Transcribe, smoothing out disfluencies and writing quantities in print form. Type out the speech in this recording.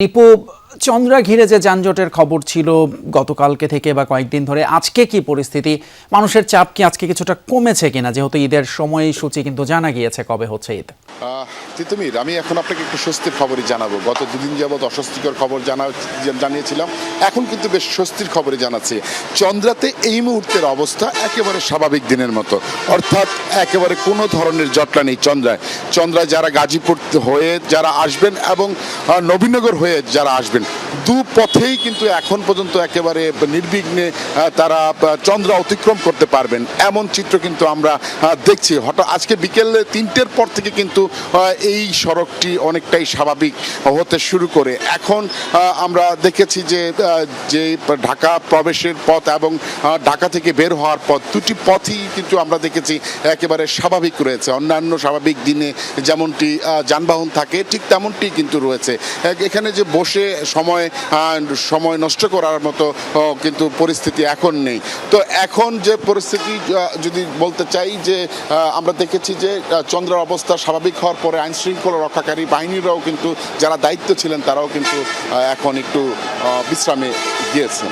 নিপু, চন্দ্রা ঘিরে যে যানজটের খবর ছিল গতকালকে থেকে বা কয়েকদিন ধরে, আজকে কি পরিস্থিতি? মানুষের চাপ কি আজকে কিছুটা কমেছে কিনা, যেহেতু ঈদের সময়সূচি কিন্তু জানা গিয়েছে কবে হচ্ছে ঈদ? তিতুমির, আমি এখন আপনাকে একটু স্বস্তির খবরই জানাবো। গত দুদিন যাবৎ অস্বস্তিকর খবর জানিয়েছিলাম, এখন কিন্তু বেশ স্বস্তির খবরই জানাচ্ছি। চন্দ্রাতে এই মুহূর্তের অবস্থা একেবারে স্বাভাবিক দিনের মতো, অর্থাৎ একেবারে কোনো ধরনের জটলা নেই চন্দ্রায় যারা গাজীপুর হয়ে যারা আসবেন এবং নবীনগর হয়ে যারা আসবেন, দুপথেই কিন্তু এখন পর্যন্ত একেবারে নির্বিঘ্নে তারা চন্দ্রা অতিক্রম করতে পারবেন, এমন চিত্র কিন্তু আমরা দেখছি। হঠাৎ আজকে বিকেল 3টের পর থেকে কিন্তু এই সড়কটি অনেকটাই স্বাভাবিক হতে শুরু করে। এখন আমরা দেখেছি যে ঢাকা প্রবেশের পথ এবং ঢাকা থেকে বের হওয়ার পথ, দুটি পথই কিন্তু আমরা দেখেছি একেবারে স্বাভাবিক রয়েছে। অন্যান্য স্বাভাবিক দিনে যেমনটি যানবাহন থাকে ঠিক তেমনটি কিন্তু রয়েছে। এখানে যে বসে সময় নষ্ট করার মতো কিন্তু পরিস্থিতি এখন নেই। তো এখন যে পরিস্থিতি যদি বলতে চাই, যে আমরা দেখেছি যে চন্দ্রার অবস্থা স্বাভাবিক হওয়ার পরে আইন শৃঙ্খলা রক্ষাকারী বাহিনীরাও কিন্তু যারা দায়িত্ব ছিলেন তারাও কিন্তু এখন একটু বিশ্রামে গিয়েছেন।